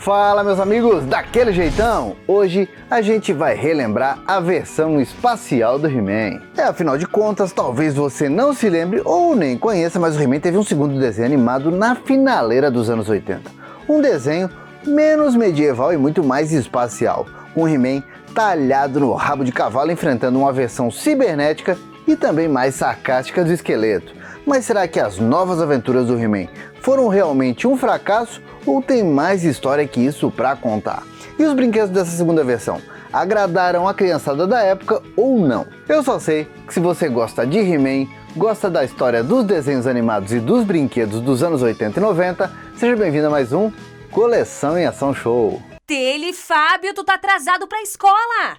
Fala, meus amigos, daquele jeitão! Hoje a gente vai relembrar a versão espacial do He-Man. Afinal de contas, talvez você não se lembre ou nem conheça, mas o He-Man teve um segundo desenho animado na finaleira dos anos 80. Um desenho menos medieval e muito mais espacial, com o He-Man talhado no rabo de cavalo enfrentando uma versão cibernética e também mais sarcástica do Esqueleto. Mas será que as novas aventuras do He-Man foram realmente um fracasso ou tem mais história que isso pra contar? E os brinquedos dessa segunda versão agradaram a criançada da época ou não? Eu só sei que se você gosta de He-Man, gosta da história dos desenhos animados e dos brinquedos dos anos 80 e 90, seja bem-vindo a mais um Coleção em Ação Show. Tele, Fábio, tu tá atrasado pra escola!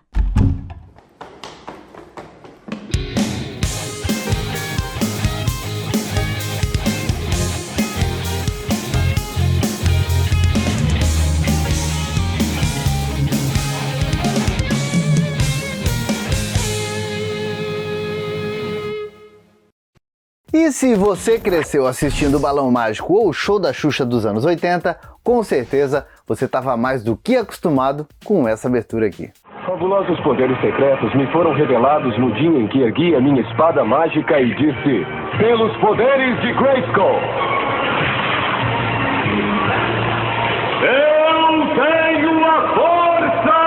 E se você cresceu assistindo o Balão Mágico ou o Show da Xuxa dos anos 80, com certeza você estava mais do que acostumado com essa abertura aqui. Fabulosos poderes secretos me foram revelados no dia em que ergui a minha espada mágica e disse: pelos poderes de Grayskull, eu tenho a força!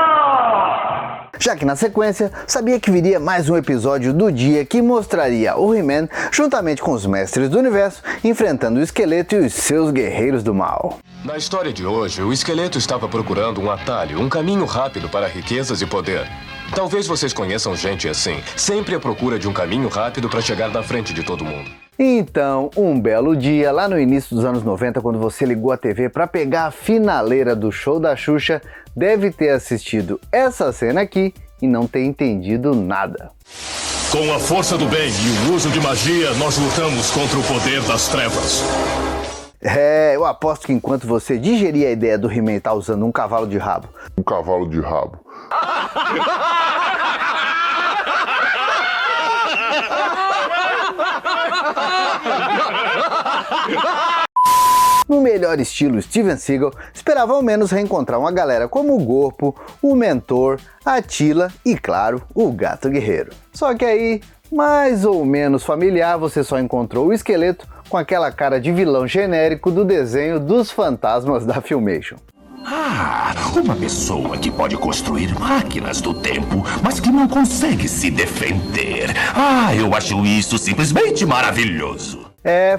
Já que na sequência, sabia que viria mais um episódio do dia que mostraria o He-Man juntamente com os Mestres do Universo enfrentando o Esqueleto e os seus guerreiros do mal. Na história de hoje, o Esqueleto estava procurando um atalho, um caminho rápido para riquezas e poder. Talvez vocês conheçam gente assim, sempre à procura de um caminho rápido para chegar na frente de todo mundo. Então, um belo dia, lá no início dos anos 90, quando você ligou a TV para pegar a finaleira do Show da Xuxa, deve ter assistido essa cena aqui e não ter entendido nada. Com a força do bem e o uso de magia, nós lutamos contra o poder das trevas. Eu aposto que enquanto você digeria a ideia do He-Man estar usando um cavalo de rabo. Um cavalo de rabo. No melhor estilo Steven Seagal, esperava ao menos reencontrar uma galera como o Gorpo, o Mentor, a Tila e, claro, o Gato Guerreiro. Só que aí, mais ou menos familiar, você só encontrou o Esqueleto com aquela cara de vilão genérico do desenho dos fantasmas da Filmation. Uma pessoa que pode construir máquinas do tempo, mas que não consegue se defender. Eu acho isso simplesmente maravilhoso.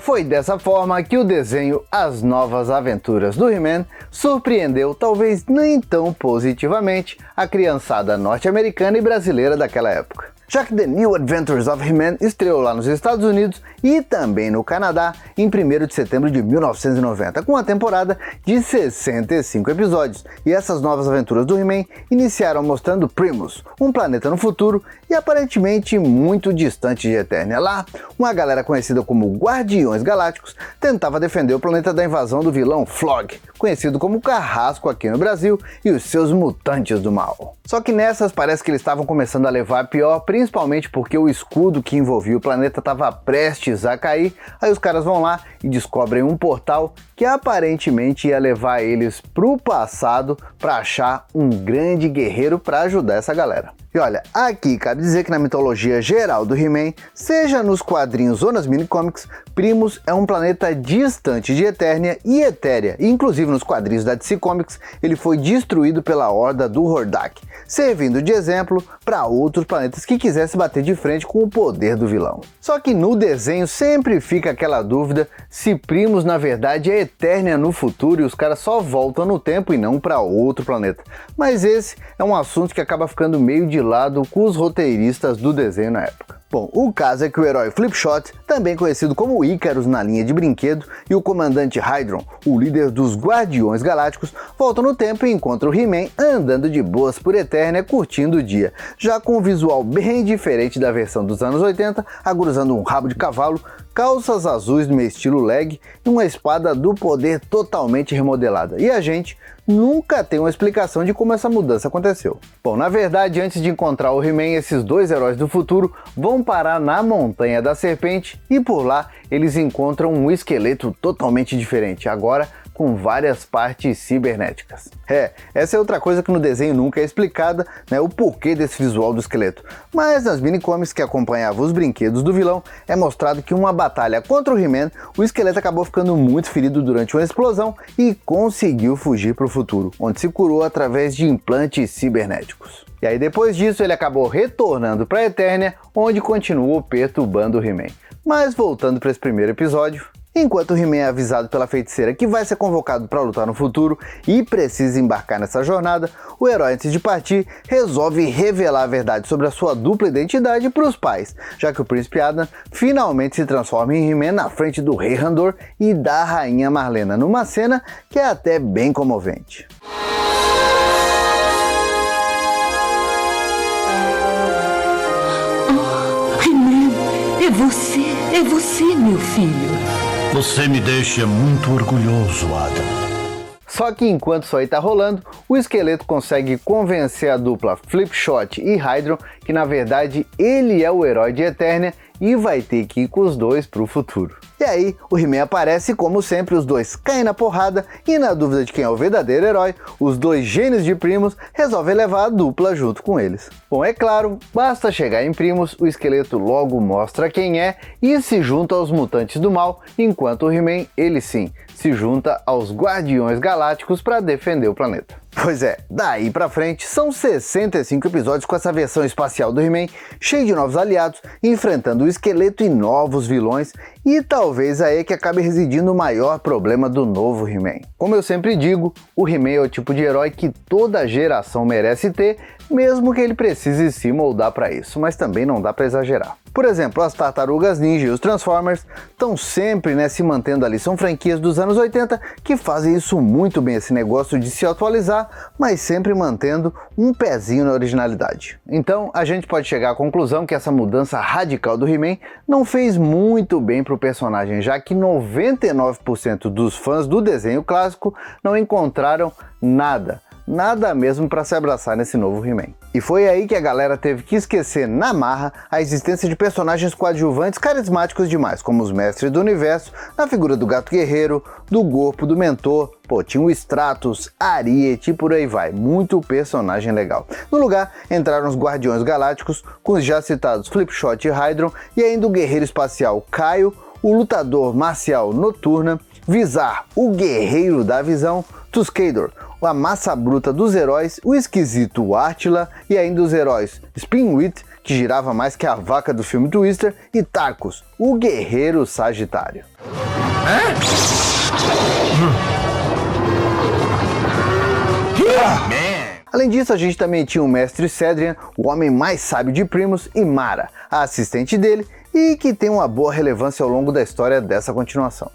Foi dessa forma que o desenho As Novas Aventuras do He-Man surpreendeu, talvez nem tão positivamente, a criançada norte-americana e brasileira daquela época. Já que The New Adventures of He-Man estreou lá nos Estados Unidos e também no Canadá em 1º de setembro de 1990, com uma temporada de 65 episódios. E essas novas aventuras do He-Man iniciaram mostrando Primus, um planeta no futuro e aparentemente muito distante de Eternia. Lá, uma galera conhecida como Guardiões Galácticos tentava defender o planeta da invasão do vilão Flog, conhecido como Carrasco aqui no Brasil, e os seus mutantes do mal. Só que nessas parece que eles estavam começando a levar a pior, principalmente porque o escudo que envolvia o planeta estava prestes a cair. Aí os caras vão lá e descobrem um portal que aparentemente ia levar eles pro passado para achar um grande guerreiro para ajudar essa galera. E olha, aqui cabe dizer que na mitologia geral do He-Man, seja nos quadrinhos ou nas minicomics, Primus é um planeta distante de Eternia e Etéria, e inclusive nos quadrinhos da DC Comics ele foi destruído pela horda do Hordak, servindo de exemplo para outros planetas que quisessem bater de frente com o poder do vilão. Só que no desenho sempre fica aquela dúvida se Primus na verdade é Eternia no futuro e os caras só voltam no tempo e não para outro planeta. Mas esse é um assunto que acaba ficando meio de lado com os roteiristas do desenho na época. Bom, o caso é que o herói Flipshot, também conhecido como Icarus na linha de brinquedo, e o comandante Hydron, o líder dos Guardiões Galácticos, voltam no tempo e encontram o He-Man andando de boas por Eternia, curtindo o dia, já com um visual bem diferente da versão dos anos 80, agora usando um rabo de cavalo, calças azuis no meu estilo leg e uma espada do poder totalmente remodelada. E a gente nunca tem uma explicação de como essa mudança aconteceu. Bom, na verdade, antes de encontrar o He-Man, esses dois heróis do futuro vão parar na Montanha da Serpente e por lá eles encontram um esqueleto totalmente diferente, agora com várias partes cibernéticas. Essa é outra coisa que no desenho nunca é explicada, né, o porquê desse visual do esqueleto. Mas nas minicomics que acompanhavam os brinquedos do vilão, é mostrado que em uma batalha contra o He-Man, o esqueleto acabou ficando muito ferido durante uma explosão e conseguiu fugir para o futuro, onde se curou através de implantes cibernéticos. E aí depois disso ele acabou retornando para a Eternia, onde continuou perturbando o He-Man. Mas voltando para esse primeiro episódio, enquanto o He-Man é avisado pela feiticeira que vai ser convocado para lutar no futuro e precisa embarcar nessa jornada, o herói, antes de partir, resolve revelar a verdade sobre a sua dupla identidade para os pais, já que o Príncipe Adam finalmente se transforma em He-Man na frente do Rei Randor e da Rainha Marlena, numa cena que é até bem comovente. É você, meu filho. Você me deixa muito orgulhoso, Adam. Só que enquanto isso aí tá rolando, o esqueleto consegue convencer a dupla Flipshot e Hydron que na verdade ele é o herói de Eternia e vai ter que ir com os dois pro futuro. E aí, o He-Man aparece e, como sempre, os dois caem na porrada e, na dúvida de quem é o verdadeiro herói, os dois gênios de Primos resolvem levar a dupla junto com eles. Bom, é claro, basta chegar em Primos, o esqueleto logo mostra quem é e se junta aos mutantes do mal, enquanto o He-Man, ele sim, se junta aos Guardiões Galácticos para defender o planeta. Pois é, daí pra frente são 65 episódios com essa versão espacial do He-Man, cheio de novos aliados, enfrentando o esqueleto e novos vilões, e talvez aí que acabe residindo o maior problema do novo He-Man. Como eu sempre digo, o He-Man é o tipo de herói que toda geração merece ter, mesmo que ele precise se moldar para isso, mas também não dá para exagerar. Por exemplo, as Tartarugas Ninja e os Transformers estão sempre se mantendo ali, são franquias dos anos 80 que fazem isso muito bem, esse negócio de se atualizar, mas sempre mantendo um pezinho na originalidade. Então a gente pode chegar à conclusão que essa mudança radical do He-Man não fez muito bem para o personagem, já que 99% dos fãs do desenho clássico não encontraram nada mesmo para se abraçar nesse novo He-Man. E foi aí que a galera teve que esquecer na marra a existência de personagens coadjuvantes carismáticos demais, como os Mestres do Universo, na figura do Gato Guerreiro, do Gorpo, do Mentor, tinha o Stratos, Ariete e por aí vai, muito personagem legal. No lugar, entraram os Guardiões Galácticos, com os já citados Flipshot e Hydron, e ainda o Guerreiro Espacial Kaio, o Lutador Marcial Noturna, Visar, o Guerreiro da Visão, Tuskador, a massa bruta dos heróis, o esquisito Attila e ainda os heróis Spinwit, que girava mais que a vaca do filme Twister, e Tarkus, o Guerreiro Sagitário. Além disso, a gente também tinha o Mestre Cedrian, o homem mais sábio de Primos, e Mara, a assistente dele, e que tem uma boa relevância ao longo da história dessa continuação.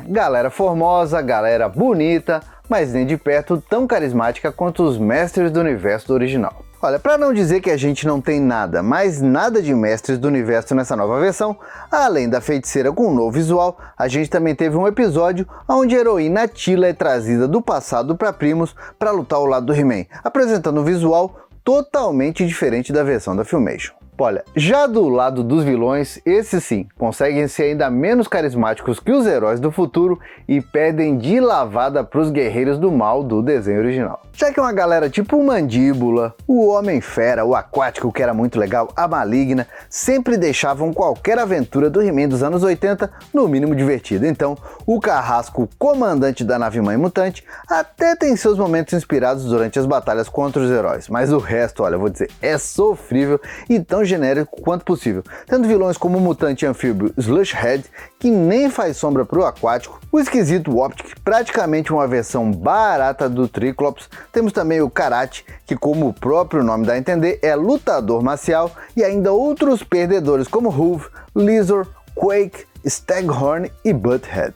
Galera formosa, galera bonita, mas nem de perto tão carismática quanto os Mestres do Universo do original. Olha, para não dizer que a gente não tem nada, mas nada de Mestres do Universo nessa nova versão, além da feiticeira com um novo visual, a gente também teve um episódio onde a heroína Attila é trazida do passado para Primos para lutar ao lado do He-Man, apresentando um visual totalmente diferente da versão da Filmation. Olha, já do lado dos vilões, esses sim, conseguem ser ainda menos carismáticos que os heróis do futuro e perdem de lavada para os guerreiros do mal do desenho original. Já que uma galera tipo o Mandíbula, o Homem-Fera, o Aquático, que era muito legal, a Maligna, sempre deixavam qualquer aventura do He-Man dos anos 80 no mínimo divertida. Então, o Carrasco, comandante da nave-mãe mutante, até tem seus momentos inspirados durante as batalhas contra os heróis, mas o resto, olha, vou dizer, é sofrível e tão genérico quanto possível, tendo vilões como o mutante anfíbio Slushhead, que nem faz sombra pro Aquático, o esquisito Optic, praticamente uma versão barata do Triclops, temos também o Karate, que como o próprio nome dá a entender, é lutador marcial, e ainda outros perdedores como Hoof, Lizor, Quake, Staghorn e Butthead.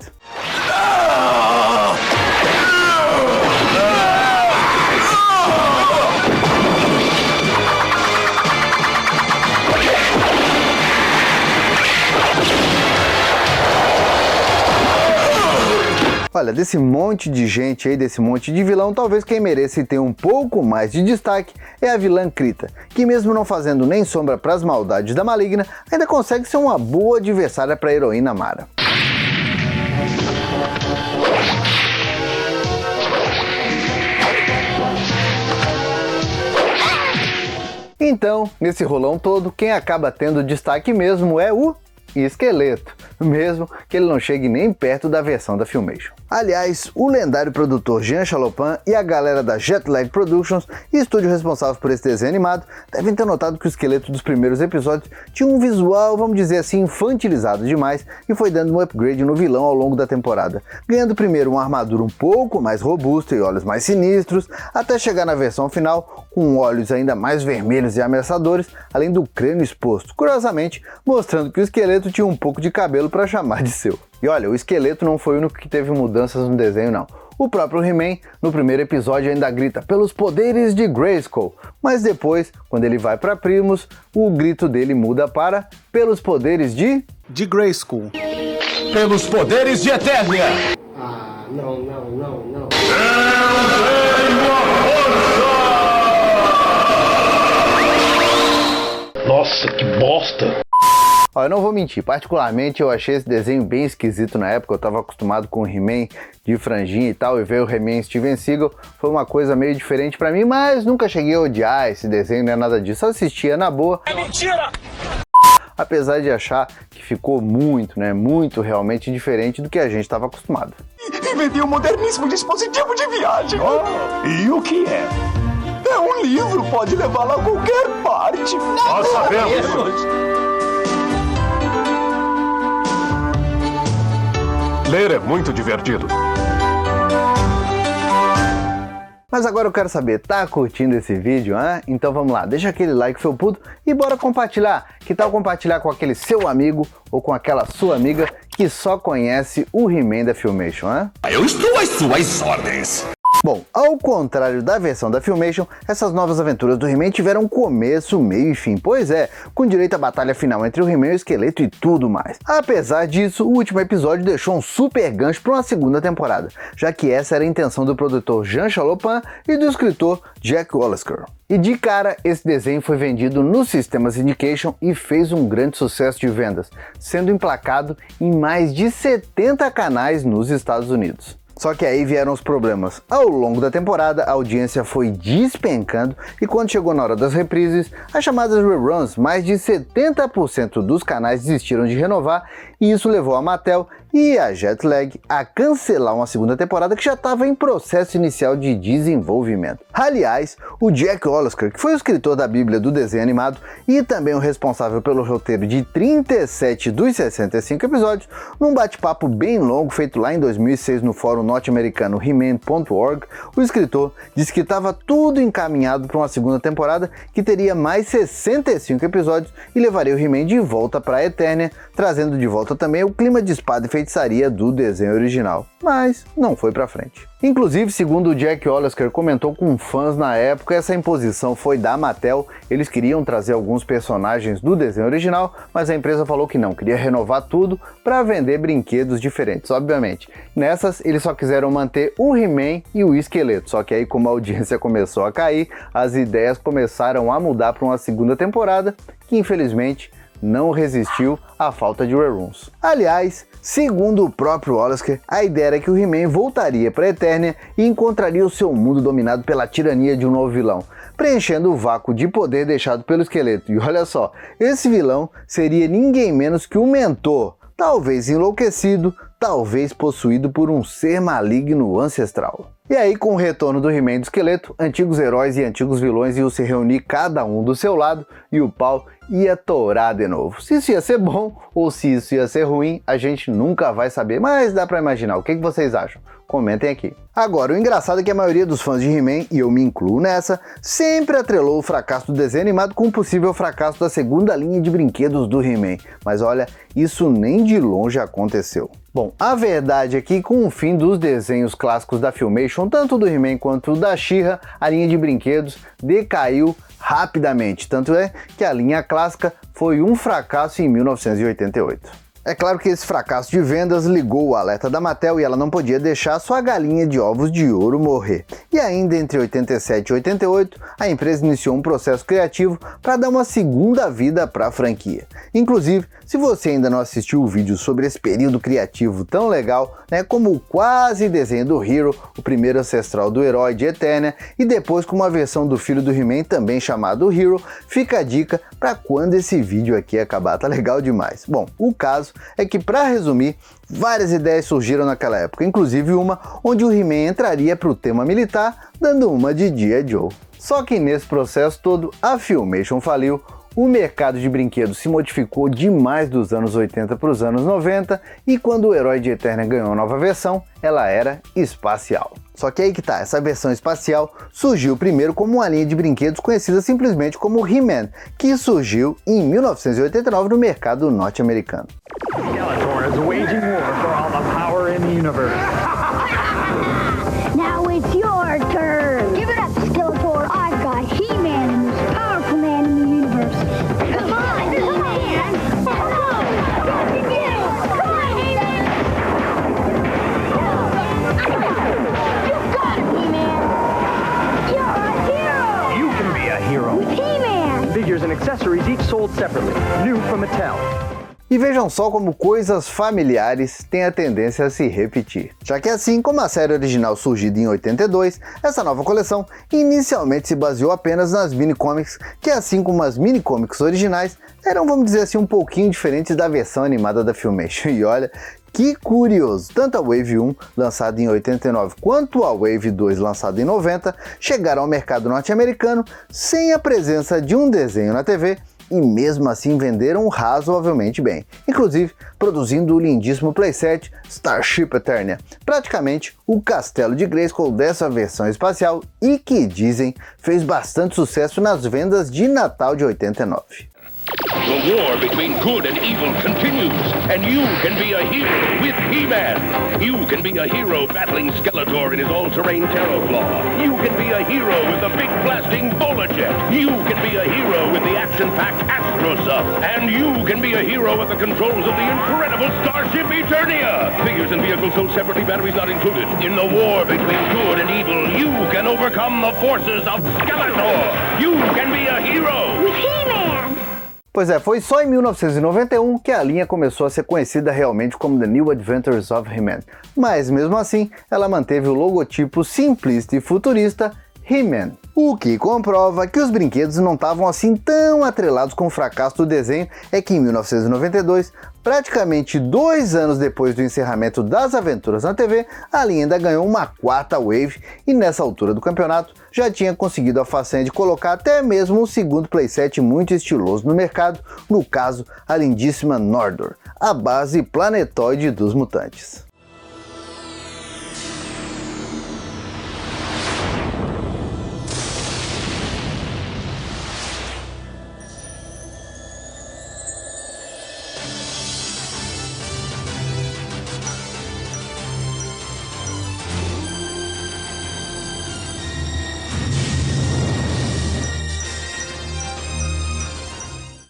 Olha, desse monte de gente aí, desse monte de vilão, talvez quem merece ter um pouco mais de destaque é a vilã Krita, que mesmo não fazendo nem sombra para as maldades da Maligna, ainda consegue ser uma boa adversária para a heroína Mara. Então, nesse rolão todo, quem acaba tendo destaque mesmo é o Esqueleto, mesmo que ele não chegue nem perto da versão da Filmation. Aliás, o lendário produtor Jean Chalopin e a galera da Jetlag Productions, estúdio responsável por esse desenho animado, devem ter notado que o Esqueleto dos primeiros episódios tinha um visual, vamos dizer assim, infantilizado demais e foi dando um upgrade no vilão ao longo da temporada, ganhando primeiro uma armadura um pouco mais robusta e olhos mais sinistros, até chegar na versão final com olhos ainda mais vermelhos e ameaçadores, além do crânio exposto, curiosamente mostrando que o Esqueleto tinha um pouco de cabelo para chamar de seu. E olha, o Esqueleto não foi o único que teve mudanças no desenho não. O próprio He-Man, no primeiro episódio, ainda grita pelos poderes de Grayskull, mas depois, quando ele vai para Primus, o grito dele muda para pelos poderes de Grayskull. Pelos poderes de Eternia! Ah, não. Nossa, que bosta! Ó, eu não vou mentir, particularmente eu achei esse desenho bem esquisito na época, eu tava acostumado com o He-Man de franjinha e tal, e ver o He-Man Steven Seagal foi uma coisa meio diferente pra mim, mas nunca cheguei a odiar esse desenho, não é nada disso, só assistia na boa. É mentira! Apesar de achar que ficou muito realmente diferente do que a gente estava acostumado. Inventei o moderníssimo dispositivo de viagem. E o que é? É um livro, pode levá-lo a qualquer parte. Nós sabemos. Ler é muito divertido. Mas agora eu quero saber, tá curtindo esse vídeo, hein? Então vamos lá, deixa aquele like felpudo e bora compartilhar. Que tal compartilhar com aquele seu amigo ou com aquela sua amiga que só conhece o He-Man da Filmation, hein? Eu estou às suas ordens. Bom, ao contrário da versão da Filmation, essas novas aventuras do He-Man tiveram começo, meio e fim, pois é, com direito à batalha final entre o He-Man e o Esqueleto e tudo mais. Apesar disso, o último episódio deixou um super gancho para uma segunda temporada, já que essa era a intenção do produtor Jean Chalopin e do escritor Jack Wallisker. E de cara, esse desenho foi vendido no sistema Syndication e fez um grande sucesso de vendas, sendo emplacado em mais de 70 canais nos Estados Unidos. Só que aí vieram os problemas. Ao longo da temporada, a audiência foi despencando e quando chegou na hora das reprises, as chamadas reruns, mais de 70% dos canais desistiram de renovar e isso levou a Mattel e a Jetlag a cancelar uma segunda temporada que já estava em processo inicial de desenvolvimento. Aliás, o Jack Wallisker, que foi o escritor da Bíblia do desenho animado e também o responsável pelo roteiro de 37 dos 65 episódios, num bate-papo bem longo feito lá em 2006 no fórum norte-americano He-Man.org, o escritor disse que estava tudo encaminhado para uma segunda temporada que teria mais 65 episódios e levaria o He-Man de volta para a Eternia, trazendo de volta também o clima de espada e feitiçaria do desenho original, mas não foi pra frente. Inclusive, segundo o Jack Wallisker comentou com fãs na época, essa imposição foi da Mattel, eles queriam trazer alguns personagens do desenho original, mas a empresa falou que não, queria renovar tudo para vender brinquedos diferentes, obviamente. Nessas, eles só quiseram manter o He-Man e o Esqueleto, só que aí como a audiência começou a cair, as ideias começaram a mudar para uma segunda temporada, que infelizmente não resistiu à falta de reruns. Aliás, segundo o próprio Wallisker, a ideia era que o He-Man voltaria para a Eternia e encontraria o seu mundo dominado pela tirania de um novo vilão, preenchendo o vácuo de poder deixado pelo Esqueleto. E olha só, esse vilão seria ninguém menos que o Mentor, talvez enlouquecido, talvez possuído por um ser maligno ancestral. E aí, com o retorno do He-Man e do Esqueleto, antigos heróis e antigos vilões iam se reunir cada um do seu lado e o pau ia torar de novo. Se isso ia ser bom ou se isso ia ser ruim, a gente nunca vai saber, mas dá pra imaginar. O que vocês acham? Comentem aqui. Agora, o engraçado é que a maioria dos fãs de He-Man, e eu me incluo nessa, sempre atrelou o fracasso do desenho animado com o possível fracasso da segunda linha de brinquedos do He-Man. Mas olha, isso nem de longe aconteceu. Bom, a verdade é que com o fim dos desenhos clássicos da Filmation, tanto do He-Man quanto da She-Ra, a linha de brinquedos decaiu rapidamente, tanto é que a linha clássica foi um fracasso em 1988. É claro que esse fracasso de vendas ligou o alerta da Mattel e ela não podia deixar sua galinha de ovos de ouro morrer. E ainda entre 87 e 88, a empresa iniciou um processo criativo para dar uma segunda vida para a franquia. Inclusive, se você ainda não assistiu o vídeo sobre esse período criativo tão legal, como o quase desenho do Hero, o primeiro ancestral do herói de Eternia, e depois com uma versão do filho do He-Man também chamado Hero, fica a dica para quando esse vídeo aqui acabar, tá legal demais. Bom, o caso é que, para resumir, várias ideias surgiram naquela época, inclusive uma onde o He-Man entraria para o tema militar, dando uma de G.I. Joe. Só que nesse processo todo, a Filmation faliu, o mercado de brinquedos se modificou demais dos anos 80 para os anos 90 e quando o herói de Eternia ganhou a nova versão, ela era espacial. Só que aí que tá, essa versão espacial surgiu primeiro como uma linha de brinquedos conhecida simplesmente como He-Man, que surgiu em 1989 no mercado norte-americano. Skeletor is waging war for all the power in the universe. Now it's your turn. Give it up, Skeletor. I've got He-Man, the most powerful man in the universe. Come on, He-Man. Come on, He-Man. You've got it, He-Man. You're a hero. You can be a hero. With He-Man. Figures and accessories each sold separately. New from Mattel. E vejam só como coisas familiares têm a tendência a se repetir. Já que assim como a série original surgida em 82, essa nova coleção inicialmente se baseou apenas nas mini-comics, que assim como as mini-comics originais, eram, vamos dizer assim, um pouquinho diferentes da versão animada da Filmation. E olha, que curioso, tanto a Wave 1, lançada em 89, quanto a Wave 2, lançada em 90, chegaram ao mercado norte-americano sem a presença de um desenho na TV, e mesmo assim venderam razoavelmente bem, inclusive produzindo o lindíssimo playset Starship Eternia, praticamente o castelo de Grayskull dessa versão espacial e que dizem fez bastante sucesso nas vendas de Natal de 89. The war between good and evil continues, and you can be a hero with He-Man. You can be a hero battling Skeletor in his all-terrain Terrorclaw. You can be a hero with the big blasting Bolajet. You can be a hero with the action-packed Astrosub. And you can be a hero with the controls of the incredible Starship Eternia. Figures and vehicles sold separately, batteries not included. In the war between good and evil, you can overcome the forces of Skeletor. You can be a hero with He-Man. Pois é, foi só em 1991 que a linha começou a ser conhecida realmente como The New Adventures of He-Man, mas mesmo assim ela manteve o logotipo simplista e futurista He-Man, o que comprova que os brinquedos não estavam assim tão atrelados com o fracasso do desenho. É que em 1992, praticamente 2 anos depois do encerramento das aventuras na TV, a linha ainda ganhou uma 4ª Wave e nessa altura do campeonato já tinha conseguido a façanha de colocar até mesmo um segundo playset muito estiloso no mercado, no caso a lindíssima Nordor, a base planetoide dos mutantes.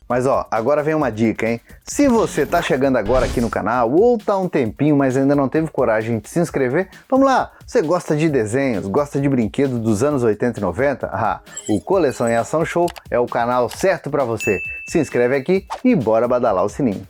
Mas ó, agora vem uma dica, hein? Se você tá chegando agora aqui no canal ou tá um tempinho, mas ainda não teve coragem de se inscrever, vamos lá! Você gosta de desenhos, gosta de brinquedos dos anos 80 e 90? Ah, o Coleção em Ação Show é o canal certo para você. Se inscreve aqui e bora badalar o sininho.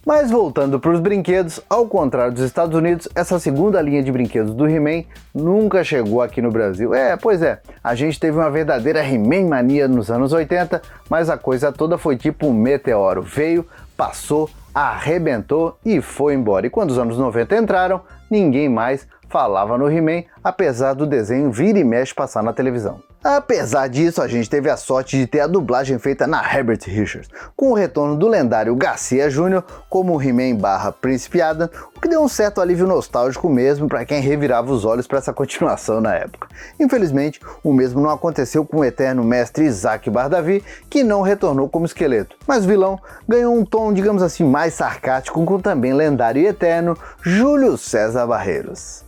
Mas voltando para os brinquedos, ao contrário dos Estados Unidos, essa segunda linha de brinquedos do He-Man nunca chegou aqui no Brasil. Pois é, a gente teve uma verdadeira He-Man mania nos anos 80, mas a coisa toda foi tipo um meteoro. Veio, passou, arrebentou e foi embora. E quando os anos 90 entraram, ninguém mais falava no He-Man, apesar do desenho vira e mexe passar na televisão. Apesar disso, a gente teve a sorte de ter a dublagem feita na Herbert Richards, com o retorno do lendário Garcia Jr. como He-Man / Príncipe Adam, o que deu um certo alívio nostálgico mesmo para quem revirava os olhos para essa continuação na época. Infelizmente, o mesmo não aconteceu com o eterno mestre Isaac Bardavi, que não retornou como esqueleto, mas o vilão ganhou um tom, digamos assim, mais sarcástico com o também lendário e eterno Júlio César Barreiros.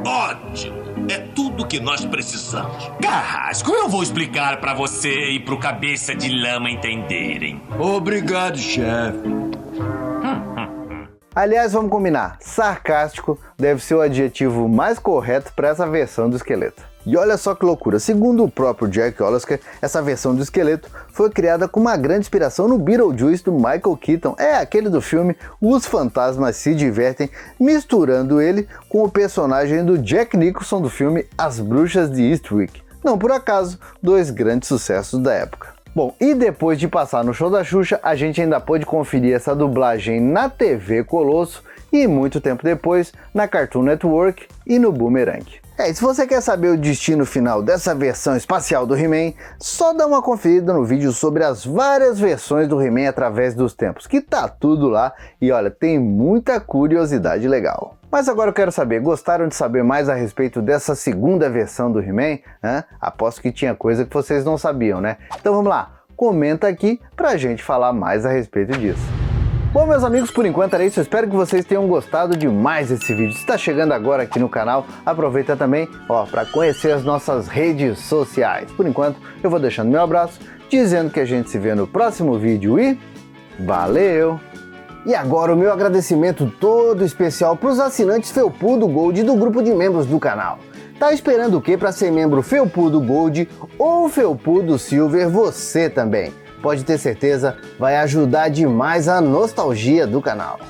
Ótimo! É tudo que nós precisamos. Carrasco, eu vou explicar pra você e pro Cabeça de Lama entenderem. Obrigado, chefe. Aliás, vamos combinar, sarcástico deve ser o adjetivo mais correto para essa versão do esqueleto. E olha só que loucura, segundo o próprio Jack Olasker, essa versão do esqueleto foi criada com uma grande inspiração no Beetlejuice do Michael Keaton, aquele do filme Os Fantasmas Se Divertem, misturando ele com o personagem do Jack Nicholson do filme As Bruxas de Eastwick. Não por acaso, dois grandes sucessos da época. Bom, e depois de passar no show da Xuxa, a gente ainda pôde conferir essa dublagem na TV Colosso e muito tempo depois na Cartoon Network e no Boomerang. E se você quer saber o destino final dessa versão espacial do He-Man, só dá uma conferida no vídeo sobre as várias versões do He-Man através dos tempos, que tá tudo lá e olha, tem muita curiosidade legal. Mas agora eu quero saber, gostaram de saber mais a respeito dessa segunda versão do He-Man? Aposto que tinha coisa que vocês não sabiam, né? Então vamos lá, comenta aqui pra gente falar mais a respeito disso. Bom, meus amigos, por enquanto era isso. Eu espero que vocês tenham gostado demais desse vídeo. Se está chegando agora aqui no canal, aproveita também para conhecer as nossas redes sociais. Por enquanto, eu vou deixando meu abraço, dizendo que a gente se vê no próximo vídeo e valeu! E agora o meu agradecimento todo especial para os assinantes Felpudo Gold do grupo de membros do canal. Tá esperando o que para ser membro Felpudo Gold ou Felpudo Silver você também? Pode ter certeza, vai ajudar demais a nostalgia do canal.